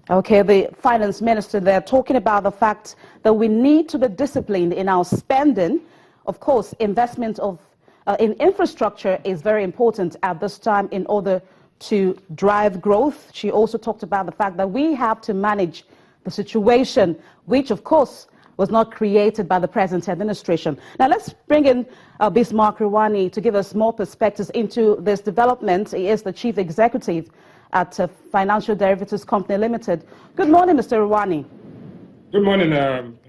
Okay, the finance minister there talking about the fact that we need to be disciplined in our spending. Of course, investment in infrastructure is very important at this time in order to drive growth. She also talked about the fact that we have to manage the situation, which of course was not created by the present administration. Now let's bring in Bismark Rewane to give us more perspectives into this development. He is the chief executive at Financial Derivatives Company Limited. Good morning, Mr. Rewane. Good morning,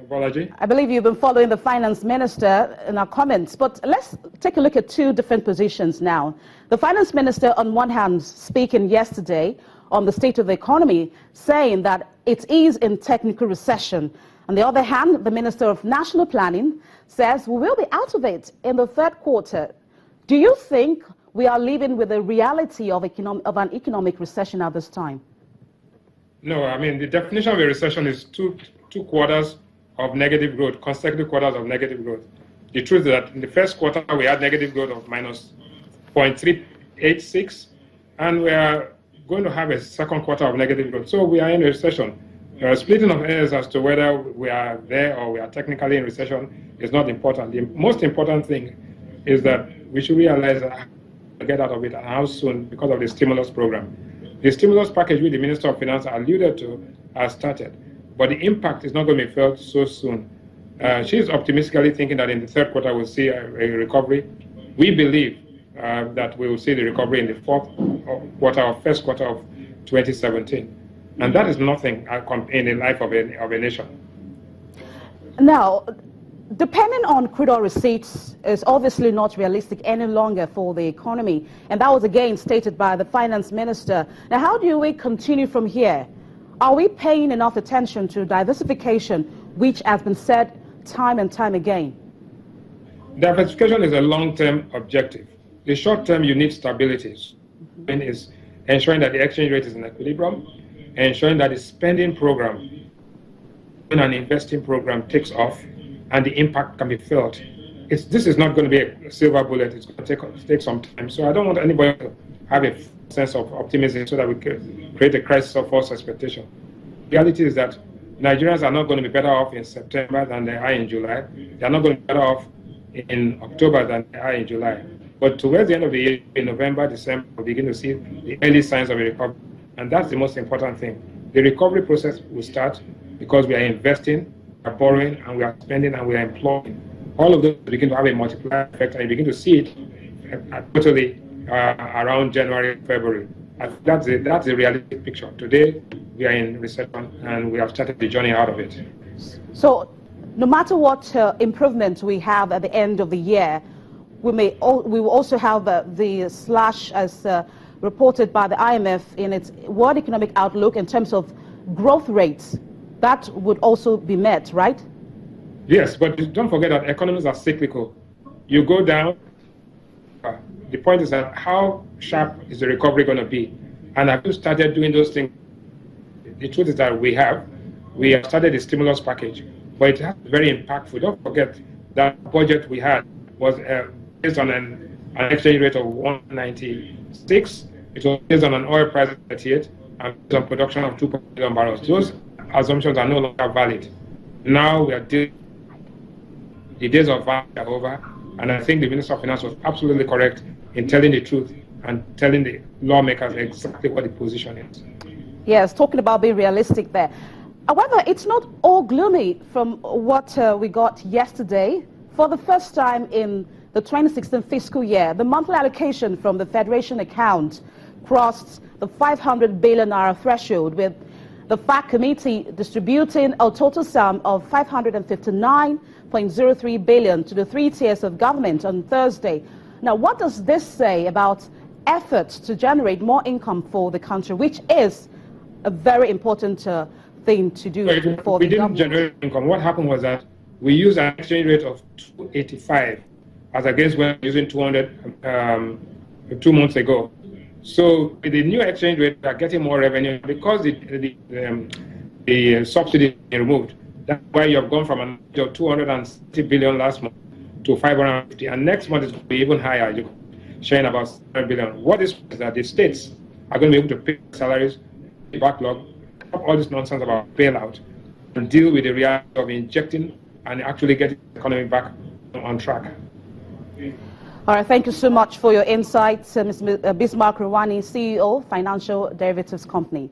Bolaji. I believe you've been following the finance minister in our comments, but let's take a look at two different positions now. The finance minister, on one hand, speaking yesterday on the state of the economy, saying that it is in technical recession. On the other hand, the Minister of National Planning says we will be out of it in the third quarter. Do you think we are living with the reality of an economic recession at this time? No, I mean, the definition of a recession is two quarters of negative growth, consecutive quarters of negative growth. The truth is that in the first quarter, we had negative growth of minus 0.386, and we are going to have a second quarter of negative growth. So we are in a recession. Splitting of hairs as to whether we are there or we are technically in recession is not important. The most important thing is that we should realize how to get out of it and how soon, because of the stimulus program. The stimulus package which the Minister of Finance alluded to has started, but the impact is not going to be felt so soon. She is optimistically thinking that in the third quarter we'll see a recovery. We believe that we will see the recovery in the fourth quarter or first quarter of 2017. And that is nothing in the life of a nation. Now, depending on crude oil receipts is obviously not realistic any longer for the economy. And that was again stated by the finance minister. Now, how do we continue from here? Are we paying enough attention to diversification, which has been said time and time again? Diversification is a long-term objective. The short term, you need stability. And is ensuring that the exchange rate is in equilibrium, ensuring that the spending program and an investing program takes off and the impact can be felt. This is not going to be a silver bullet. It's going to take some time. So I don't want anybody to have a sense of optimism so that we can create a crisis of false expectation. The reality is that Nigerians are not going to be better off in September than they are in July. They are not going to be better off in October than they are in July. But towards the end of the year, in November, December, we'll begin to see the early signs of a recovery. And that's the most important thing. The recovery process will start because we are investing, we are borrowing, and we are spending, and we are employing. All of those begin to have a multiplier effect, and you begin to see it totally around January, February. That's the realistic picture. Today, we are in recession, and we have started the journey out of it. So, no matter what improvement we have at the end of the year, we will also have the slash as reported by the IMF in its World Economic Outlook in terms of growth rates. That would also be met, right? Yes, but don't forget that economies are cyclical. You go down. The point is that how sharp is the recovery going to be? And have you started doing those things? The truth is that we have started the stimulus package, but it has been very impactful. Don't forget that budget we had was based on an exchange rate of 196. It was based on an oil price of 38 and based on production of 2 million barrels. Those assumptions are no longer valid. Now we are the days of value are over, and I think the Minister of Finance was absolutely correct in telling the truth and telling the lawmakers exactly what the position is. Yes, talking about being realistic there. However, it's not all gloomy from what we got yesterday. For the first time in the 2016 fiscal year, the monthly allocation from the Federation account crossed the 500 billion naira threshold, with the FAC committee distributing a total sum of 559.03 billion to the three tiers of government on Thursday. Now, what does this say about efforts to generate more income for the country, which is a very important thing to do for the We didn't generate income. What happened was that we used an exchange rate of 285 as against when we were using 200 2 months ago. So with the new exchange rate, we are getting more revenue because the subsidy is removed. That's why you have gone from an of 260 billion last month to 550, and next month is going to be even higher. You're sharing about 7 billion. What is that the states are going to be able to pay salaries, the backlog, stop all this nonsense about bailout and deal with the reality of injecting and actually getting the economy back on track. All right, thank you so much for your insights, Mr. Bismark Rewane, CEO, Financial Derivatives Company.